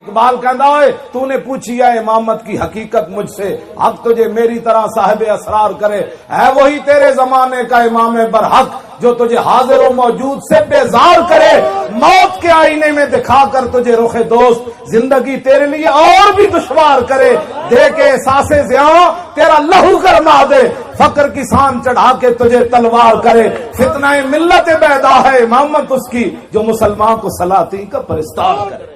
اقبال کہندا ہوئے تو نے پوچھی ہے امامت کی حقیقت مجھ سے، حق تجھے میری طرح صاحب اسرار کرے، ہے وہی تیرے زمانے کا امام برحق جو تجھے حاضر و موجود سے بیزار کرے، موت کے آئینے میں دکھا کر تجھے رخ دوست زندگی تیرے لیے اور بھی دشوار کرے، دے کے احساس زیاں تیرا لہو گرما دے، فقر کی سان چڑھا کے تجھے تلوار کرے، فتنہ ملت بیدا ہے امامت اس کی جو مسلمان کو سلاطین کا پرستار کرے۔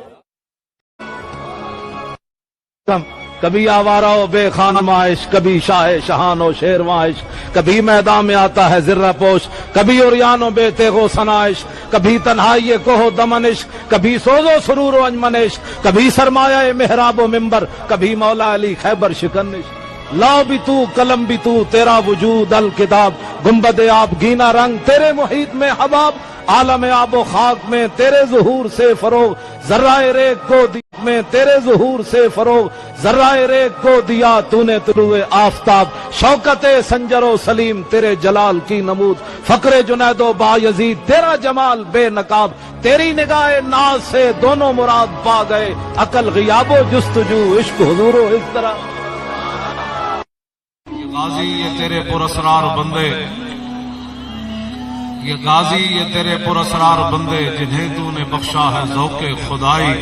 کبھی آوارہ و بے خانم عائش، کبھی شاہ شہان و شیرواں عشق، کبھی میدان میں آتا ہے زرہ پوش، کبھی عریان و بے تیغ و سنائش، کبھی تنہائی کوہ دمن عشق، کبھی سوز و سرور و انجمن عشق، کبھی سرمایہ محراب و منبر، کبھی مولا علی خیبر شکن عشق۔ لا بھی تو قلم بھی تو، تیرا وجود الکتاب، گنبد آب گینا رنگ تیرے محیط میں حباب، عالم آب و خاک میں تیرے ظہور سے فروغ، ذرہ ریگ کو میں تیرے ظہور سے فروغ، ذرہ ریگ کو دیا تو نے طلوع آفتاب، شوکت سنجر و سلیم تیرے جلال کی نمود، فقر جنید و بایزید تیرا جمال بے نقاب، تیری نگاہ ناز سے دونوں مراد پا گئے، عقل غیاب و جستجو عشق حضور و اس طرح۔ یہ غازی یہ تیرے پراسرار بندے، یہ غازی یہ تیرے پراسرار بندے، جنہیں تو نے بخشا ہے ذوق خدائی،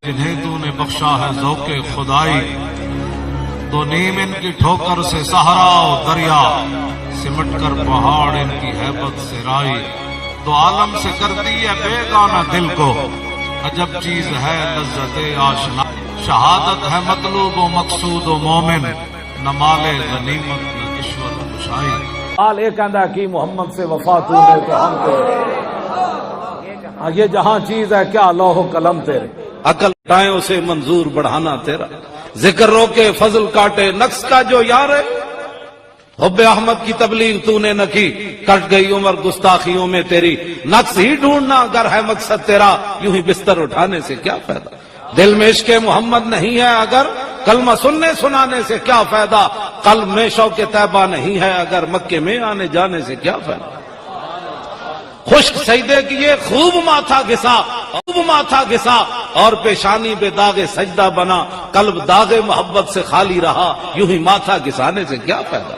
جنہیں تو نے بخشا ہے ذوق خدائی، دو نیم ان کی ٹھوکر سے صحرا و دریا، سمٹ کر پہاڑ ان کی ہیبت سے رائی، دو عالم سے کرتی ہے بیگانہ دل کو، عجب چیز ہے لذت آشنا، شہادت ہے مطلوب و مقصود و مومن، نہ مال غنیمت نہ کشور کشائی۔ حال یہ کہندا ہے کہ محمد سے وفا تو نے تو ہم تیرے، یہ جہاں چیز ہے کیا لوح و قلم تیرے، عقل ٹائیوں سے منظور بڑھانا تیرا، ذکر روکے فضل کاٹے نقص کا جو یار ہے، حب احمد کی تبلیغ تو نے نہ کی، کٹ گئی عمر گستاخیوں میں تیری، نقص ہی ڈھونڈنا اگر ہے مقصد تیرا، یوں ہی بستر اٹھانے سے کیا فائدہ، دل میں عشق محمد نہیں ہے اگر کلمہ سننے سنانے سے کیا فائدہ، قلب میں شوق طیبہ نہیں ہے اگر مکے میں آنے جانے سے کیا فائدہ، خشک سجدے کیے خوب ماتھا گھسا اور پیشانی بے داغ سجدہ بنا، قلب داغ محبت سے خالی رہا، یوں ہی ماتھا گھسانے سے کیا فائدہ۔